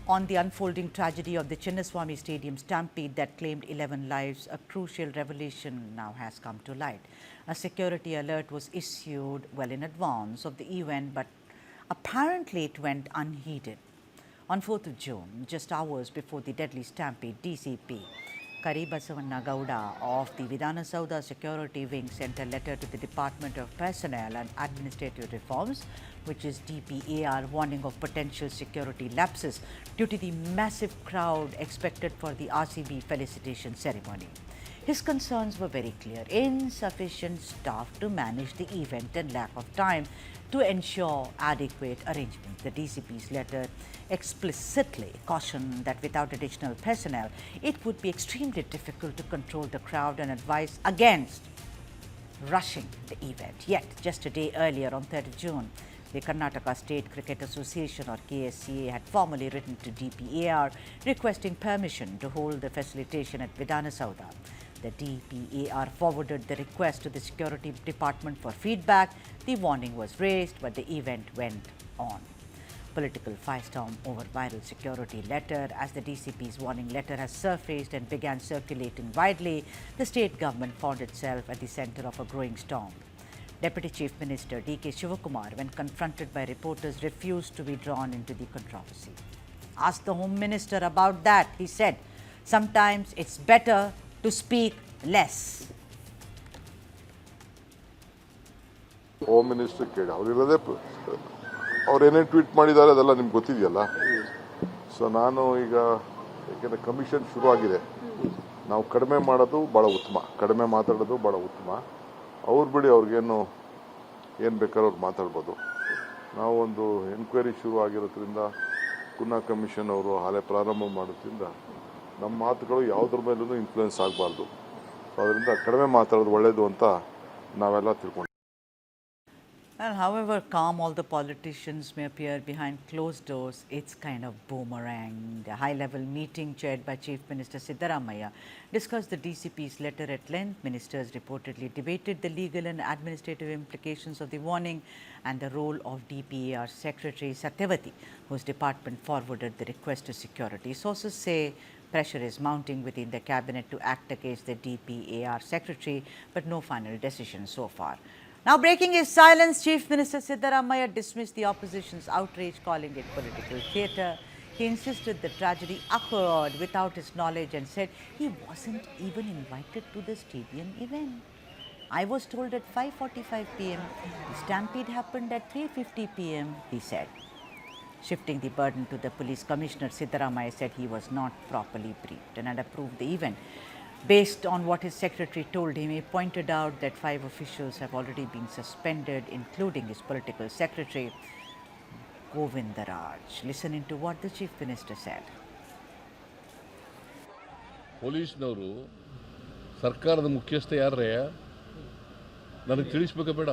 on the unfolding tragedy of the Chinnaswamy Stadium stampede that claimed 11 lives, a crucial revelation now has come to light. A security alert was issued well in advance of the event, but apparently it went unheeded. On 4th of June, just hours before the deadly stampede, DCP Karibasavana Gowda of the Vidhana Soudha Security Wing sent a letter to the Department of Personnel and Administrative Reforms, which is DPAR, warning of potential security lapses due to the massive crowd expected for the RCB felicitation ceremony. His concerns were very clear: insufficient staff to manage the event and lack of time to ensure adequate arrangements. The DCP's letter explicitly cautioned that without additional personnel, it would be extremely difficult to control the crowd and advised against rushing the event. Yet, just a day earlier, on 3rd of June, the Karnataka State Cricket Association, or KSCA, had formally written to DPAR requesting permission to hold the facilitation at Vidhana Soudha. The DPAR forwarded the request to the Security Department for feedback. The warning was raised, but the event went on. Political firestorm over viral security letter. As the DCP's warning letter has surfaced and began circulating widely, the state government found itself at the center of a growing storm. Deputy Chief Minister D.K. Shivakumar, when confronted by reporters, refused to be drawn into the controversy. Asked the Home Minister about that, he said, "Sometimes it's better to speak less." Home minister ಕೇಳಿ ಅವರಿರೋದೇ ಅವ್ರೇನೇನು tweet ಮಾಡಿದ್ದಾರೆ ಅದೆಲ್ಲ ನಿಮ್ಗೆ ಗೊತ್ತಿದೆಯಲ್ಲ. So ನಾನು ಈಗ ಯಾಕೆಂದರೆ commission ಶುರು ಆಗಿದೆ, ನಾವು ಕಡಿಮೆ ಮಾಡೋದು ಭಾಳ ಉತ್ತಮ, ಕಡಿಮೆ ಮಾತಾಡೋದು ಭಾಳ ಉತ್ತಮ. ಅವ್ರು ಬಿಡಿ, ಅವ್ರಿಗೇನು ಏನು ಬೇಕಾದ್ರೂ ಅವ್ರು ಮಾತಾಡ್ಬೋದು. ನಾವು ಒಂದು ಎನ್ಕ್ವೈರಿ ಶುರು ಆಗಿರೋದ್ರಿಂದ ಪುನಃ ಕಮಿಷನ್ ಅವರು ಹಾಲೆ ಪ್ರಾರಂಭ ಮಾಡೋದ್ರಿಂದ ನಮ್ಮ ಮಾತುಗಳು ಯಾವುದ್ರ ಮೇಲೂ ಇನ್ಫ್ಲೂಯೆನ್ಸ್ ಆಗಬಾರ್ದು. ಸೊ ಅದರಿಂದ ಕಡಿಮೆ ಮಾತಾಡೋದು ಒಳ್ಳೆಯದು ಅಂತ ನಾವೆಲ್ಲ ತಿಳ್ಕೊಂಡು. Well, however calm all the politicians may appear behind closed doors, it's kind of boomerang. The high-level meeting chaired by Chief Minister Siddaramaiah discussed the DCP's letter at length. Ministers reportedly debated the legal and administrative implications of the warning and the role of DPAR Secretary Satyavati, whose department forwarded the request to security. Sources say pressure is mounting within the cabinet to act against the DPAR Secretary, but no final decision so far. Now, breaking his silence, Chief Minister Siddaramaiah dismissed the opposition's outrage, calling it political theatre. He insisted the tragedy occurred without his knowledge and said he wasn't even invited to the stadium event. "I was told at 5:45 p.m. The stampede happened at 3:50 p.m., he said. Shifting the burden to the police commissioner, Siddaramaiah said he was not properly briefed and had approved the event. Based on what his secretary told him, he pointed out that 5 officials have already been suspended, including his political secretary, Govindaraj. Listen into what the Chief Minister said. ಪೊಲೀಸ್ನವರು ಸರ್ಕಾರದ ಮುಖ್ಯಸ್ಥ ಯಾರೇ ನನಗೆ ತಿಳಿಸ್ಬೇಕಾ ಬೇಡ?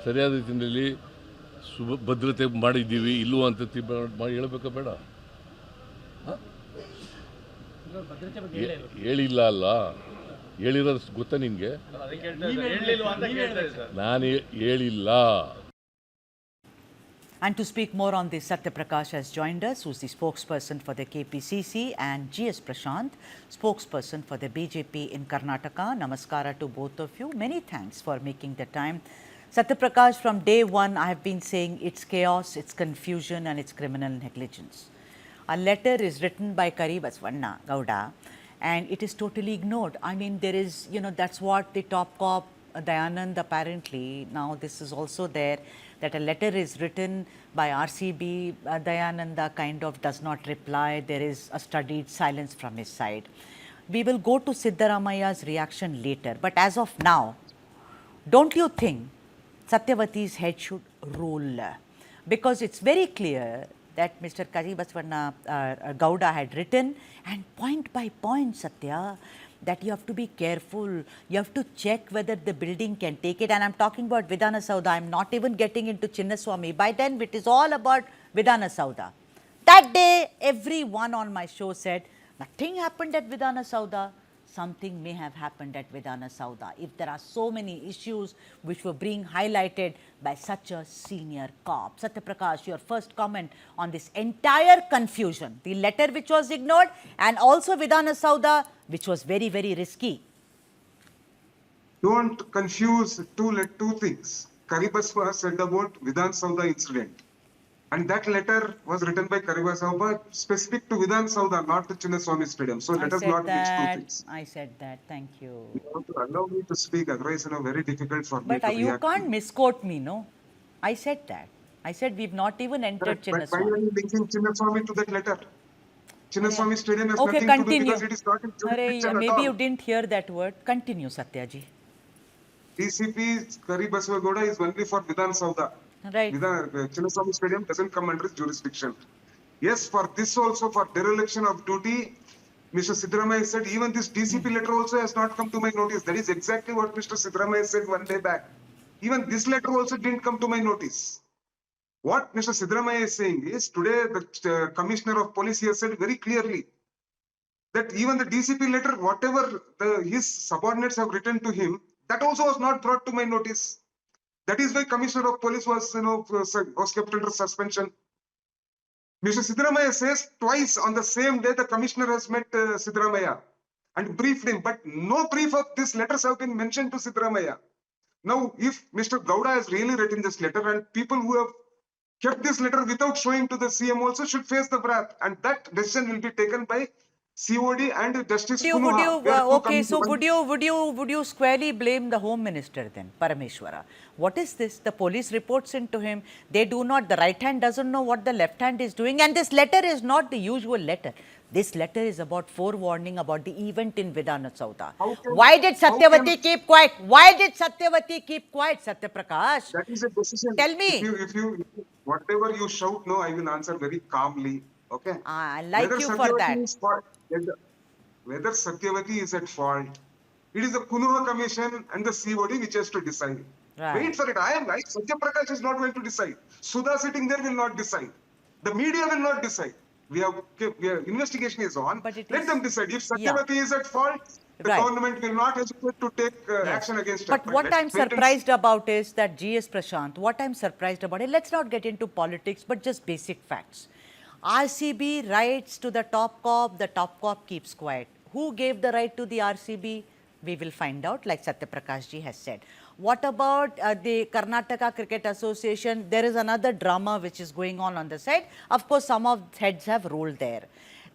ಸರಿಯಾದ ರೀತಿಯಲ್ಲಿ ಭದ್ರತೆ ಮಾಡಿದ್ದೀವಿ ಇಲ್ಲವೋ ಅಂತ ಹೇಳಬೇಕಾ ಬೇಡ? ಹೇಳಿಲ್ಲ ಅಲ್ಲ, ಹೇಳಿರೋದು ಗೊತ್ತಾ ನಿನಗೆ? ನಾನು ಹೇಳಿಲ್ಲ. And to speak more on this, Satya Prakash has joined us, who is the spokesperson for the KPCC, and G.S. Prashant, spokesperson for the BJP in Karnataka. Namaskara to both of you. Many thanks for making the time. Satya Prakash, from day one, I have been saying it's chaos, it's confusion, and it's criminal negligence. A letter is written by Karibasavana Gowda, and it is totally ignored. I mean, there is, that's what the top cop, Dayanand, apparently, now this is also there, that a letter is written by RCB. Dayananda kind of does not reply. There is a studied silence from his side. We will go to Siddaramaiah's reaction later. But as of now, don't you think Satyavati's head should roll? Because it's very clear that Mr. Karibasavana Gowda had written, and point by point, Satya, that you have to be careful. You have to check whether the building can take it. And I'm talking about Vidhana Soudha. I'm not even getting into Chinnaswamy. By then, it is all about Vidhana Soudha. That day, everyone on my show said, nothing happened at Vidhana Soudha. something may have happened at Vidhana Sauda if there are so many issues which were being highlighted by such a senior cop. Satya Prakash, your first comment on this entire confusion, the letter which was ignored and also Vidhana Sauda, which was very, very risky. Don't confuse two things. Karibaswa said about Vidhan Sauda incident. And that letter was written by Karibaswa specific to Vidhan Sauda, not to Chinnaswamy Stadium. So let us not mix two things. I said that. Thank you. You have to allow me to speak, otherwise, very difficult for me to But you react. can't misquote me, no? I said that. I said we've not even entered But why are Chinnaswamy. you linking Chinnaswamy to that letter? Chinnaswamy Stadium has Okay, nothing to do continue. because it is not in jurisdiction at Maybe all. you didn't hear that word. Continue, Satyaji. DCP Karibaswa Gowda is only for Vidhan Sauda. Right. Chinnaswamy Stadium doesn't come under his jurisdiction. Yes, for this also, for dereliction of duty, Mr. Siddaramaiah said, even this DCP letter also has not come to my notice. That is exactly what Mr. Siddaramaiah said one day back. Even this letter also didn't come to my notice. What Mr. Siddaramaiah is saying is, today the Commissioner of Police here said very clearly that even the DCP letter, whatever his subordinates have written to him, that also was not brought to my notice. That is why Commissioner of Police was kept under suspension. Mr. Siddaramaiah says twice on the same day the Commissioner has met Siddaramaiah and briefed him, but no brief of these letters have been mentioned to Siddaramaiah. Now, if Mr. Gowda has really written this letter and people who have kept this letter without showing to the CM also should face the wrath, and that decision will be taken by COD and Justice Punuha. Would you squarely blame the Home Minister then, Parameshwara? What is this? The police reports into him. They do not, the right hand doesn't know what the left hand is doing. And this letter is not the usual letter. This letter is about forewarning about the event in Vidhana Sauda. Why did Satyavati keep quiet? Why did Satyavati keep quiet, Satya Prakash? That is a decision. Tell me. If you whatever you shout, no, I will answer very calmly. Okay. I like you for that. Whether Satyavati is at fault, it is the Punuha Commission and the COD which has to decide. Right. Wait for it. I am right. Satya Prakash is not going to decide. Sudha sitting there will not decide. The media will not decide. We have investigation is on. Let them decide. If Satyavati is at fault, the government will not hesitate to take action against her. But what I'm surprised about is that GS Prashant, what I'm surprised about it, let's not get into politics, but just basic facts. RCB writes to the top cop keeps quiet. Who gave the right to the RCB? We will find out, like Satya Prakash ji has said. What about the Karnataka Cricket Association? There is another drama which is going on the side. Of course, some of heads have rolled there.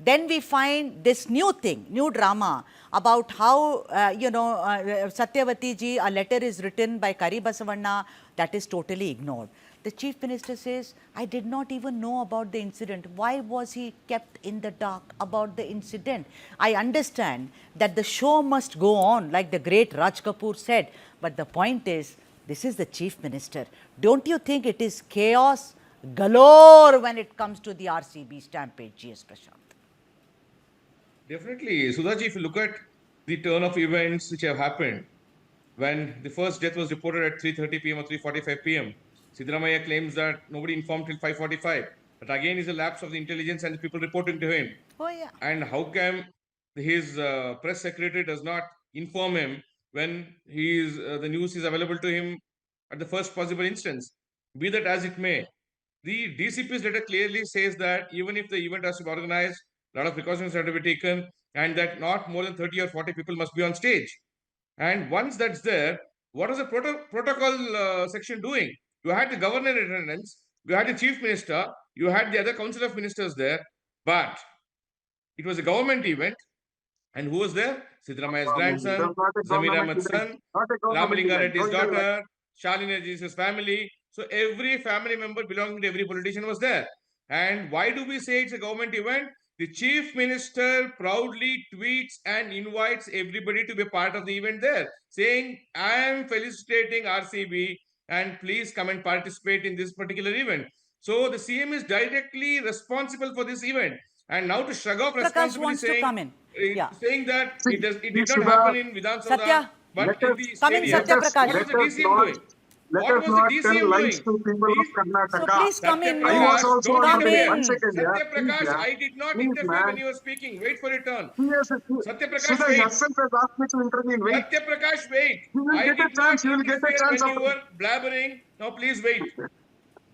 Then we find this new thing, new drama about how, Satyavati ji, a letter is written by Karibasavanna that is totally ignored. The Chief Minister says, I did not even know about the incident. Why was he kept in the dark about the incident? I understand that the show must go on, like the great Raj Kapoor said. But the point is, this is the Chief Minister. Don't you think it is chaos galore when it comes to the RCB stampede, GS Prashant? Definitely. Sudhaji, if you look at the turn of events which have happened, when the first death was reported at 3:30 p.m. or 3:45 p.m., Siddaramaiah claims that nobody informed till 5:45. But again is a lapse of the intelligence and the people reporting to him. Oh, yeah. And how come his press secretary does not inform him when the news is available to him at the first possible instance? Be that as it may, the DCP's letter clearly says that even if the event has to be organized, a lot of precautions have to be taken, and that not more than 30 or 40 people must be on stage. And once that's there, what is the protocol section doing? You had the governor in attendance, you had the chief minister, you had the other council of ministers there, but it was a government event. And who was there? Siddaramaiah's grandson, Zamir Ahmed's son, Ramalinga Reddy's daughter, Shalini Reddy's family. So every family member belonging to every politician was there. And why do we say it's a government event? The chief minister proudly tweets and invites everybody to be part of the event there, saying, I am felicitating RCB and please come and participate in this particular event. So the CM is directly responsible for this event. And now to shrug off responsibility, saying that it did not happen in Vidhan Sauda, but in the stadium. Satya Prakash. What is the DCM doing? Let What us was the not tell DCM lies doing? to people of He- So Karnataka. please come Satya in. I No, was Prakash, also don't come under interfere. one in. second, yeah. Satya Please, Prakash, yeah. I did not Please, interfere when man. you were speaking. Wait for your turn. Yes, Satya Prakash, Sudha wait. yourself has asked me to intervene. Wait. Satya Prakash, wait. You will I get a did not chance. You will get a interfere chance when you after. were blabbering. Now please wait.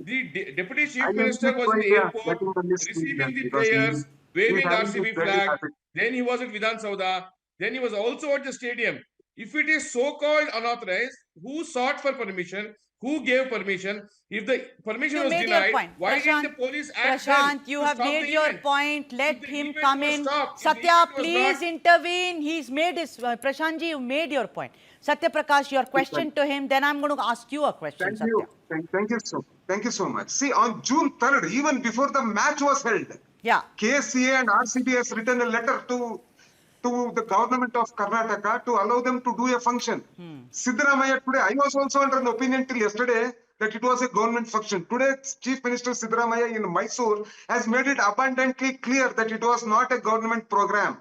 The Deputy I Chief will Minister keep was in quiet the here, airport letting the list speak receiving then, the because players, he is waving having this RCB dirty flag. habit. Then he was at Vidhan Sauda. Then he was also at the stadium. If it is so-called unauthorized, who sought for permission? Who gave permission? If the permission You was made your denied, point. why didn't the police act then Prashant, you to have stop the made your event? point. If Let the him event come was in. stopped, if the Satya, event was please not intervene. He's made his, Prashantji, you made your point. Satya Prakash, your question to him. Then I'm going to ask you a question, Thank you. Satya. Thank you so much. See, on June 3rd, even before the match was held, Yeah. KCA and RCB has written a letter to the government of Karnataka to allow them to do a function. Siddaramaiah today, I was also under an opinion till yesterday that it was a government function. Today, Chief Minister Siddaramaiah in Mysore has made it abundantly clear that it was not a government program.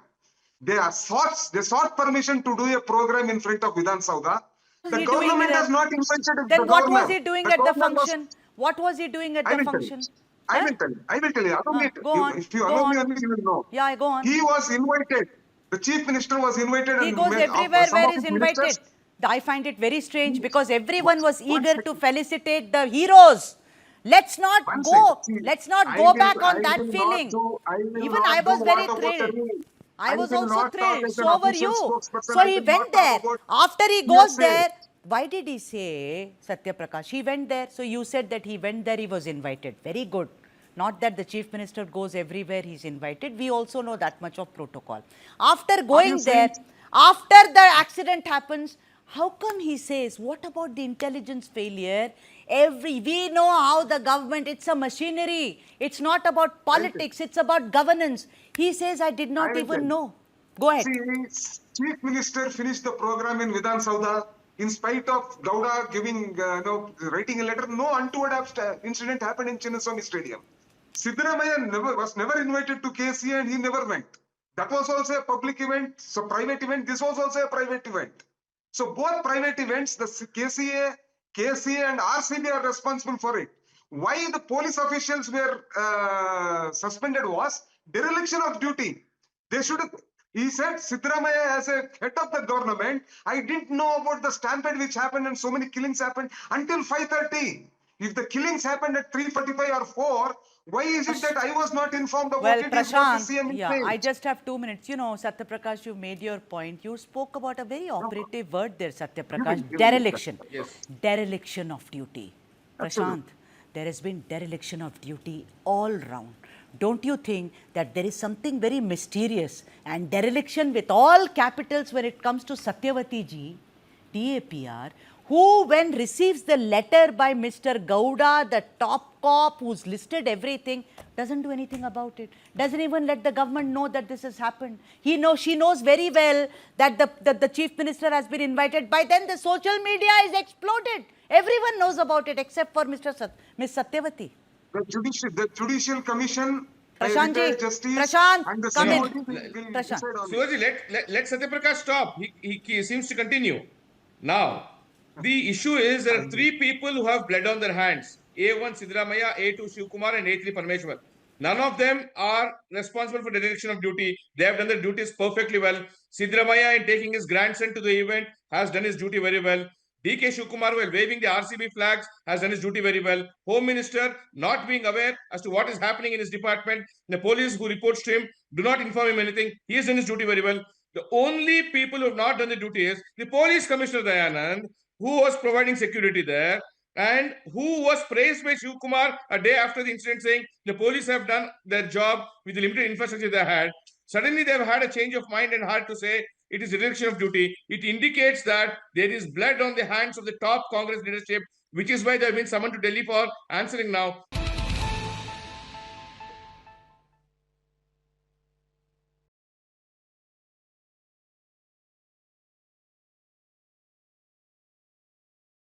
They sought permission to do a program in front of Vidhan Sauda. What The was he doing government has there? not invited the Then what was governor. he doing The at the governor was. function? What was he doing at I the will tell you. function? I Huh? will tell you. I will tell you. Allow me. Go on. If you Go allow me, on. only you will know. Yeah, go on. He was invited. The chief minister was invited, He and goes everywhere some where of he's his invited. ministers. I find it very strange because everyone was One eager to second. felicitate the heroes. Let's not One second. go. See, Let's not I go will. back I on that will not feeling. do. I will Even I not do was very what about thrilled. me. I I was will also not talk thrilled. as an So were official you. spokesperson. So I he will not went talk there. about After he goes hearsay. there, why did he say, Satya Prakash? He went there. So you said that he went there, he was invited. Very good. Not that the chief minister goes everywhere, he's invited. We also know that much of protocol. After going there, saying- after the accident happens, how come he says, what about the intelligence failure? We know how the government, it's a machinery. It's not about politics, it's about governance. He says, I did I not will tell even you. know. Go ahead. See, chief minister finished the program in Vidhan Sauda in spite of Gowda writing a letter. No untoward incident happened in Chinnaswamy Stadium. Siddaramaiah was never invited to KCA and he never went. That was also a public event, so private event. This was also a private event. So both private events, the KCA and RCB are responsible for it. Why the police officials were suspended was dereliction of duty. They should have. He said, Siddaramaiah, as a head of the government, I didn't know about the stampede which happened and so many killings happened until 5:30. If the killings happened at 3:45 or 4, why is it that I was not informed about Well, it? Is what the Prashant, CM is yeah, saying. I just have 2 minutes. You know, Satya Prakash, you made your point. You spoke about a very operative word there, Satya Prakash, you will. dereliction. Yes. Dereliction of duty. Absolutely. Prashant, there has been dereliction of duty all round. Don't you think that there is something very mysterious and dereliction with all capitals when it comes to Satyavati ji, DAPR, who when receives the letter by Mr. Gowda, the top cop who's listed everything, doesn't do anything about it, doesn't even let the government know that this has happened. She knows very well that the chief minister has been invited. By then the social media is exploded. Everyone knows about it except for Ms. Satyavati. The judicial commission, by Prashant retired ji, justice, Prashant, and the come in. COD will Prashant. decide on it. Surajji, let Satya Prakash stop. He seems to continue. Now, the issue is there are three people who have blood on their hands. A1 Siddaramaiah, A2 Shivkumar and A3 Parameshwar. None of them are responsible for dereliction of duty. They have done their duties perfectly well. Siddaramaiah, in taking his grandson to the event, has done his duty very well. DK Shivkumar, while waving the RCB flags, has done his duty very well. Home Minister, not being aware as to what is happening in his department. The police who reports to him do not inform him anything. He has done his duty very well. The only people who have not done the duty is the police commissioner Dayanand, who was providing security there and who was praised by Shiv Kumar a day after the incident, saying the police have done their job with the limited infrastructure they had. Suddenly they have had a change of mind and heart to say it is a dereliction of duty. It indicates that there is blood on the hands of the top Congress leadership, which is why they have been summoned to Delhi for answering now.